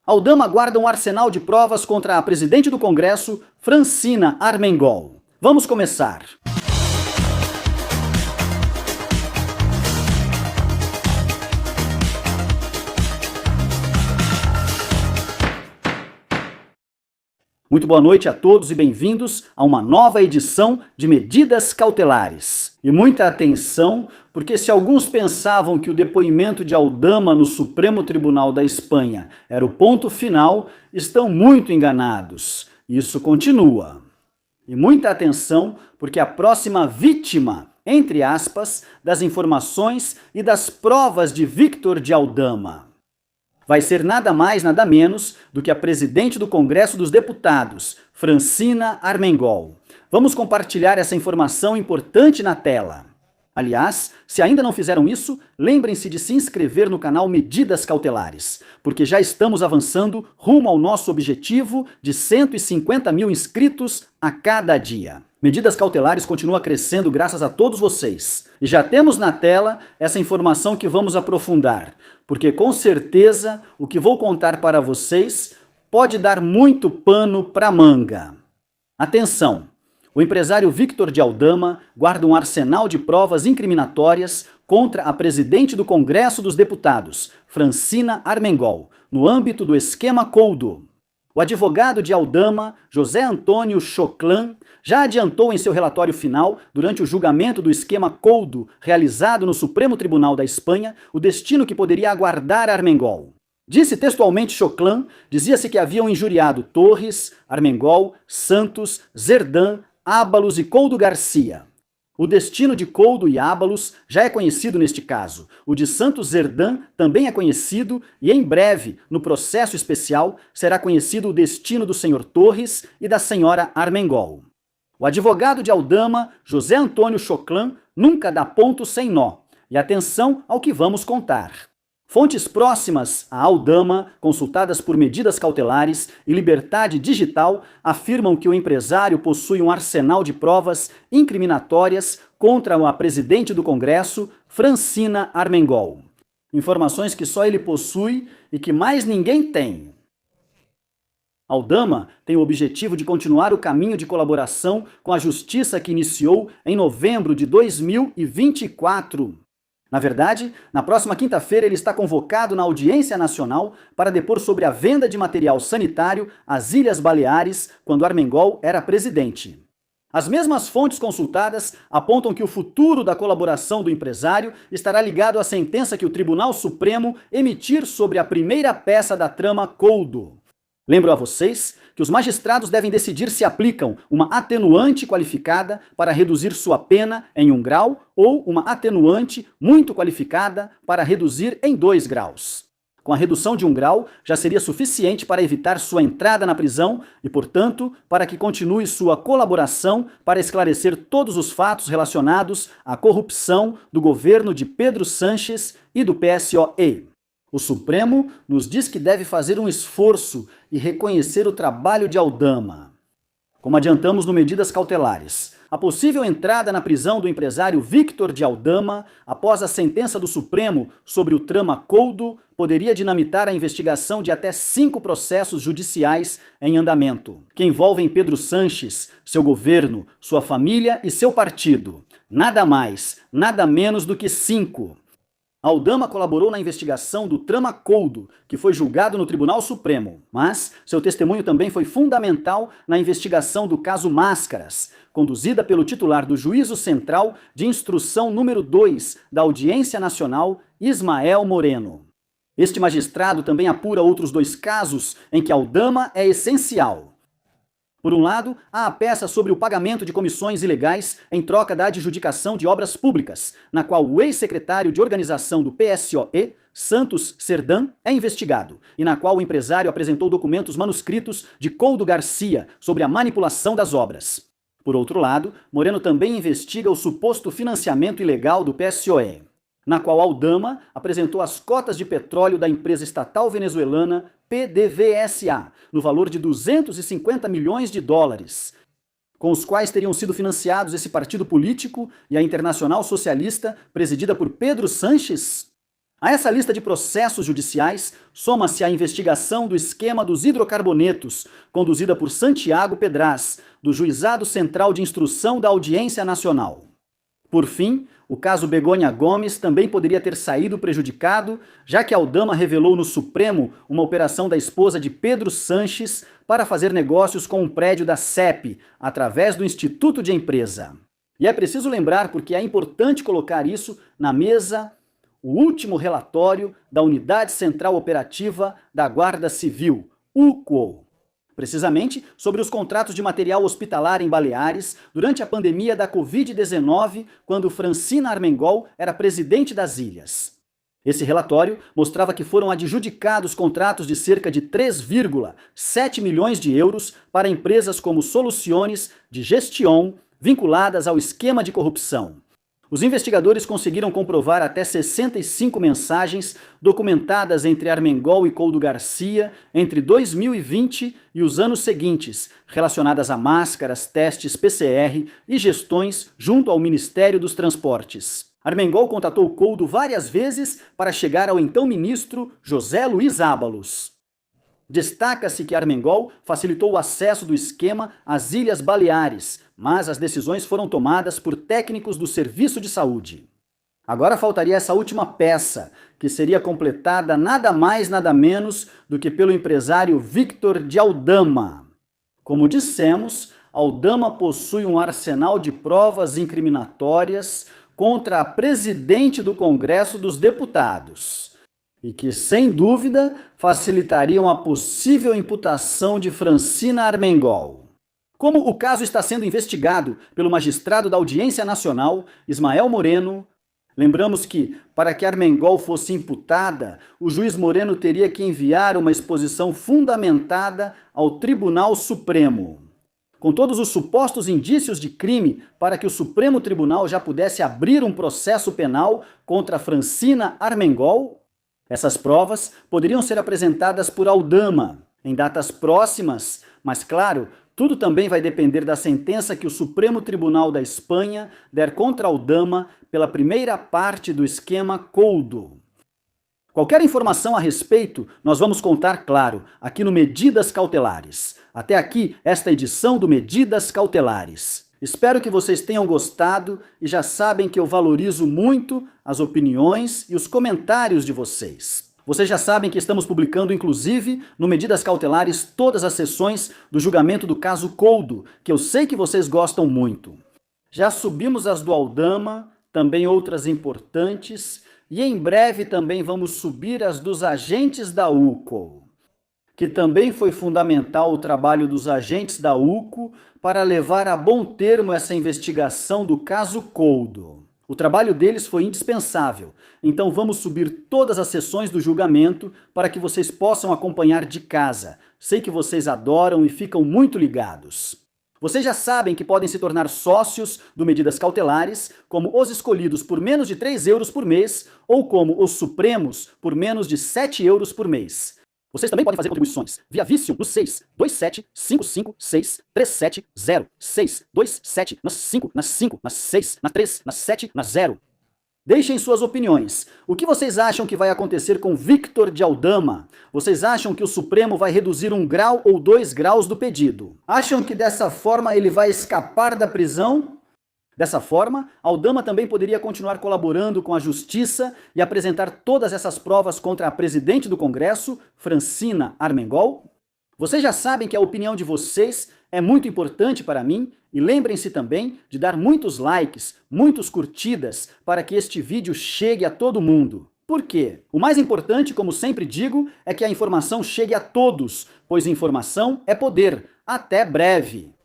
Aldama guarda um arsenal de provas contra a presidente do Congresso, Francina Armengol. Vamos começar. Muito boa noite a todos e bem-vindos a uma nova edição de Medidas Cautelares. E muita atenção, porque se alguns pensavam que o depoimento de Aldama no Supremo Tribunal da Espanha era o ponto final, estão muito enganados. Isso continua. E muita atenção, porque a próxima vítima, entre aspas, das informações e das provas de Víctor de Aldama vai ser nada mais, nada menos do que a presidente do Congresso dos Deputados, Francina Armengol. Vamos compartilhar essa informação importante na tela. Aliás, se ainda não fizeram isso, lembrem-se de se inscrever no canal Medidas Cautelares, porque já estamos avançando rumo ao nosso objetivo de 150 mil inscritos a cada dia. Medidas Cautelares continua crescendo graças a todos vocês. E já temos na tela essa informação que vamos aprofundar, porque com certeza o que vou contar para vocês pode dar muito pano para manga. Atenção! O empresário Víctor de Aldama guarda um arsenal de provas incriminatórias contra a presidente do Congresso dos Deputados, Francina Armengol, no âmbito do esquema Coldo. O advogado de Aldama, José Antônio Choclan, já adiantou em seu relatório final, durante o julgamento do esquema Coldo realizado no Supremo Tribunal da Espanha, o destino que poderia aguardar Armengol. Disse textualmente Choclan, dizia-se que haviam injuriado Torres, Armengol, Santos, Zerdán, Ábalos e Coldo Garcia. O destino de Coldo e Ábalos já é conhecido neste caso. O de Santos Zerdán também é conhecido e em breve, no processo especial, será conhecido o destino do senhor Torres e da senhora Armengol. O advogado de Aldama, José Antônio Choclan, nunca dá ponto sem nó. E atenção ao que vamos contar. Fontes próximas a Aldama, consultadas por Medidas Cautelares e Liberdade Digital, afirmam que o empresário possui um arsenal de provas incriminatórias contra a presidente do Congresso, Francina Armengol. Informações que só ele possui e que mais ninguém tem. Aldama tem o objetivo de continuar o caminho de colaboração com a justiça que iniciou em novembro de 2024. Na verdade, na próxima quinta-feira ele está convocado na Audiência Nacional para depor sobre a venda de material sanitário às Ilhas Baleares, quando Armengol era presidente. As mesmas fontes consultadas apontam que o futuro da colaboração do empresário estará ligado à sentença que o Tribunal Supremo emitir sobre a primeira peça da trama Coldo. Lembro a vocês que os magistrados devem decidir se aplicam uma atenuante qualificada para reduzir sua pena em 1 grau ou uma atenuante muito qualificada para reduzir em 2 graus. Com a redução de 1 grau, já seria suficiente para evitar sua entrada na prisão e, portanto, para que continue sua colaboração para esclarecer todos os fatos relacionados à corrupção do governo de Pedro Sánchez e do PSOE. O Supremo nos diz que deve fazer um esforço e reconhecer o trabalho de Aldama. Como adiantamos no Medidas Cautelares, a possível entrada na prisão do empresário Víctor de Aldama após a sentença do Supremo sobre o trama Coldo poderia dinamitar a investigação de até 5 processos judiciais em andamento, que envolvem Pedro Sánchez, seu governo, sua família e seu partido. Nada mais, nada menos do que 5. Aldama colaborou na investigação do trama Coldo, que foi julgado no Tribunal Supremo, mas seu testemunho também foi fundamental na investigação do caso Máscaras, conduzida pelo titular do Juízo Central de Instrução número 2 da Audiência Nacional, Ismael Moreno. Este magistrado também apura outros 2 casos em que Aldama é essencial. Por um lado, há a peça sobre o pagamento de comissões ilegais em troca da adjudicação de obras públicas, na qual o ex-secretário de organização do PSOE, Santos Zerdán, é investigado, e na qual o empresário apresentou documentos manuscritos de Coldo Garcia sobre a manipulação das obras. Por outro lado, Moreno também investiga o suposto financiamento ilegal do PSOE, na qual Aldama apresentou as cotas de petróleo da empresa estatal venezuelana PDVSA, no valor de 250 milhões de dólares, com os quais teriam sido financiados esse partido político e a Internacional Socialista, presidida por Pedro Sánchez. A essa lista de processos judiciais, soma-se a investigação do esquema dos hidrocarbonetos, conduzida por Santiago Pedraz, do Juizado Central de Instrução da Audiência Nacional. Por fim, o caso Begônia Gomes também poderia ter saído prejudicado, já que a Aldama revelou no Supremo uma operação da esposa de Pedro Sanches para fazer negócios com um prédio da CEP, através do Instituto de Empresa. E é preciso lembrar, porque é importante colocar isso na mesa, o último relatório da Unidade Central Operativa da Guarda Civil, UCO. Precisamente sobre os contratos de material hospitalar em Baleares durante a pandemia da Covid-19, quando Francina Armengol era presidente das ilhas. Esse relatório mostrava que foram adjudicados contratos de cerca de 3,7 milhões de euros para empresas como Soluciones de Gestion, vinculadas ao esquema de corrupção. Os investigadores conseguiram comprovar até 65 mensagens documentadas entre Armengol e Couto Garcia entre 2020 e os anos seguintes, relacionadas a máscaras, testes PCR e gestões junto ao Ministério dos Transportes. Armengol contatou Couto várias vezes para chegar ao então ministro José Luiz Ábalos. Destaca-se que Armengol facilitou o acesso do esquema às Ilhas Baleares, mas as decisões foram tomadas por técnicos do Serviço de Saúde. Agora faltaria essa última peça, que seria completada nada mais nada menos do que pelo empresário Victor de Aldama. Como dissemos, Aldama possui um arsenal de provas incriminatórias contra a presidente do Congresso dos Deputados, e que, sem dúvida, facilitariam a possível imputação de Francina Armengol. Como o caso está sendo investigado pelo magistrado da Audiência Nacional, Ismael Moreno, lembramos que, para que Armengol fosse imputada, o juiz Moreno teria que enviar uma exposição fundamentada ao Tribunal Supremo. Com todos os supostos indícios de crime para que o Supremo Tribunal já pudesse abrir um processo penal contra Francina Armengol, essas provas poderiam ser apresentadas por Aldama em datas próximas, mas claro, tudo também vai depender da sentença que o Supremo Tribunal da Espanha der contra Aldama pela primeira parte do esquema Couto. Qualquer informação a respeito, nós vamos contar, claro, aqui no Medidas Cautelares. Até aqui, esta edição do Medidas Cautelares. Espero que vocês tenham gostado e já sabem que eu valorizo muito as opiniões e os comentários de vocês. Vocês já sabem que estamos publicando, inclusive, no Medidas Cautelares, todas as sessões do julgamento do caso Couto, que eu sei que vocês gostam muito. Já subimos as do Aldama, também outras importantes, e em breve também vamos subir as dos agentes da UCO, que também foi fundamental o trabalho dos agentes da UCO para levar a bom termo essa investigação do caso Couto. O trabalho deles foi indispensável, então vamos subir todas as sessões do julgamento para que vocês possam acompanhar de casa. Sei que vocês adoram e ficam muito ligados. Vocês já sabem que podem se tornar sócios do Medidas Cautelares, como os escolhidos por menos de 3 euros por mês, ou como os supremos por menos de 7 euros por mês. Vocês também podem fazer contribuições via Vício no 627556370 627 na 5, na 5, na 6, na 3, na 7, na 0. Deixem suas opiniões. O que vocês acham que vai acontecer com Victor de Aldama? Vocês acham que o Supremo vai reduzir 1 grau ou 2 graus do pedido? Acham que dessa forma ele vai escapar da prisão? Dessa forma, Aldama também poderia continuar colaborando com a Justiça e apresentar todas essas provas contra a presidente do Congresso, Francina Armengol? Vocês já sabem que a opinião de vocês é muito importante para mim e lembrem-se também de dar muitos likes, muitos curtidas para que este vídeo chegue a todo mundo. Por quê? O mais importante, como sempre digo, é que a informação chegue a todos, pois informação é poder. Até breve!